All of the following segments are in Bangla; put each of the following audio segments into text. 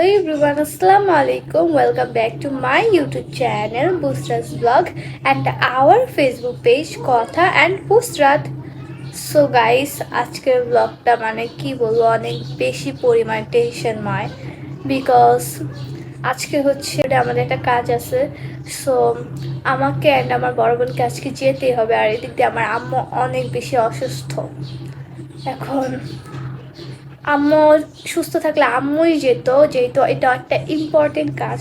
everyone, Assalamu alaikum. Welcome back to my YouTube channel Busra's Vlog and our Facebook page Kotha and Busrat. So guys আজকের ব্লগটা মানে কি বলবো অনেক বেশি পরিমাণ টেনশনময় বিকজ আজকে হচ্ছে আমাদের একটা কাজ আছে। সো আমাকে অ্যান্ড আমার বড় বোনকে আজকে যেতেই হবে, আর এদিক দিয়ে আমার আম্মু অনেক বেশি অসুস্থ। এখন আম্মু সুস্থ থাকলে আম্মুই যেত, যেহেতু এটা একটা ইম্পর্টেন্ট কাজ,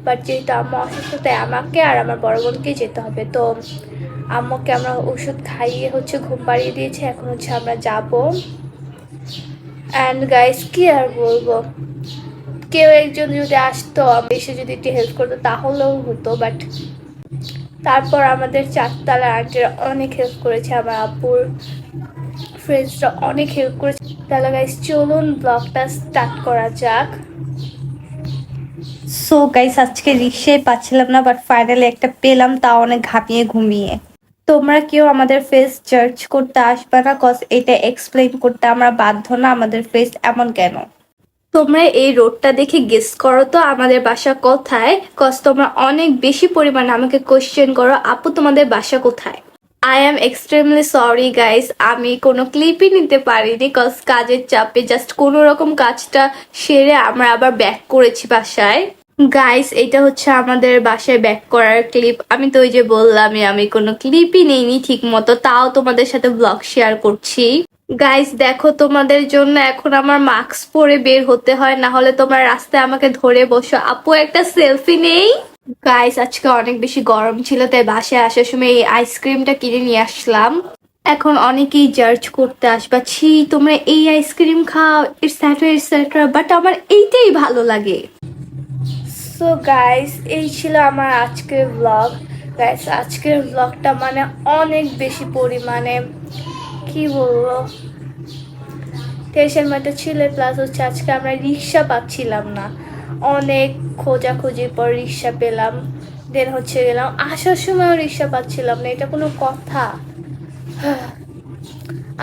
বাট যেহেতু আম্মু অসুস্থ তাই আমাকে আর আমার বড় বোনকে যেতে হবে। তো আম্মুকে আমরা ওষুধ খাইয়ে হচ্ছে ঘুম পাড়িয়ে দিয়েছি, এখন হচ্ছে আমরা যাব। অ্যান্ড গাইস কি আর বলবো, কেউ একজন যদি আসতো এসে যদি একটু হেল্প করতো তাহলেও হতো, বাট তারপর আমাদের চারতলা আন্টিরা অনেক হেল্প করেছে, আমার আব্বুর ফ্রেন্ডসরা অনেক হেল্প করেছে। তাহলে গাইস চলুন ব্লগটা স্টার্ট করা যাক। সো গাইস আজকে রিক্সায় পাচ্ছিলাম না, বাট ফাইনালি একটা পেলাম, তাও অনেক ঘামিয়ে ঘুমিয়ে। তোমরা কেউ আমাদের ফেস জাজ করতে আসবে না, কজ এটা এক্সপ্লেন করতে আমরা বাধ্য না আমাদের ফেস এমন কেন। তোমরা এই রোডটা দেখে গেস করো তো আমাদের বাসা কোথায়, কজ তোমরা অনেক বেশি পরিমাণে আমাকে কোয়েশ্চেন করো আপু তোমাদের বাসা কোথায়। I am extremely sorry guys, আমি কোনো ক্লিপই নিতে পারিনি কজ কাজের চাপে জাস্ট কোনো রকম কাজটা সেরে আমরা আবার ব্যাক করেছি বাসায়। গাইস এটা হচ্ছে আমাদের বাসায় ব্যাক করার ক্লিপ। আমি তো ওই যে বললামই আমি কোনো ক্লিপই নেইনি ঠিক মতো, তাও তোমাদের সাথে ব্লগ শেয়ার করছি। গাইস দেখো তোমাদের জন্য এখন আমার মাস্ক পরে বের হতে হয়, না হলে তোমার রাস্তায় আমাকে ধরে বসো আপু একটা সেলফি নেই। গাইস আজকে অনেক বেশি গরম ছিল তাই বাসায় আসার সময় এই আইসক্রিমটা কিনে নিয়ে আসলাম। এখন অনেকেই জাজ করতে আসবা, ছি তোমরা এই আইসক্রিম খাও এটসেট্রা এটসেট্রা, বাট আমার এইটাই ভালো লাগে। সো গাইস এই ছিল আমার আজকের ব্লগ। গাইস আজকের ব্লগটা মানে অনেক বেশি পরিমাণে কি বলবো টেনশন মধ্যে ছিল, প্লাস হচ্ছে আজকে আমরা রিক্সা পাচ্ছিলাম না, অনেক খোঁজাখুঁজির পর রিক্সা পেলাম। দেন হচ্ছে গেলাম, আসার সময়ও রিক্সা পাচ্ছিলাম না, এটা কোনো কথা।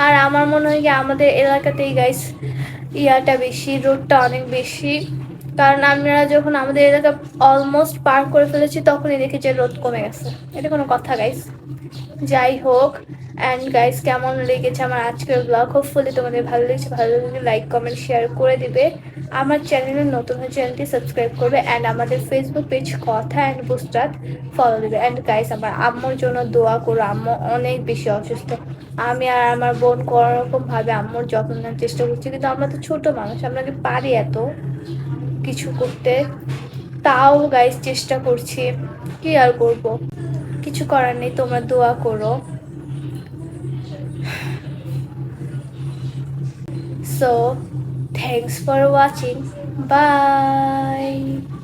আর আমার মনে হয় কি আমাদের এলাকাতেই গাইস ইয়াটা বেশি, রোডটা অনেক বেশি, কারণ আমরা যখন আমাদের এলাকা অলমোস্ট পার করে ফেলেছি তখনই দেখি যে রোদ কমে গেছে। এটা কোনো কথা গাইস। যাই হোক, অ্যান্ড গাইস কেমন লেগেছে আমার আজকের ব্লগ, হোপফুলি তোমাদের ভালো লেগেছে। ভালো লাগলে লাইক কমেন্ট শেয়ার করে দিবে, আমার চ্যানেলে নতুন হয়ে চ্যানেলটি সাবস্ক্রাইব করবে, অ্যান্ড আমাদের ফেসবুক পেজ কথা অ্যান্ড বুস্টার ফলো দেবে। অ্যান্ড গাইস আমার আম্মুর জন্য দোয়া করো, আম্মু অনেক বেশি অসুস্থ। আমি আর আমার বোন কোনোরকমভাবে আম্মুর যত্ন নেওয়ার চেষ্টা করছি, কিন্তু আমরা তো ছোট মানুষ, আমরা কি পারি এত কিছু করতে? তাও গাইস চেষ্টা করছি, কি আর করব, কিছু করার নেই, তোমরা দোয়া করো। So thanks for watching, bye.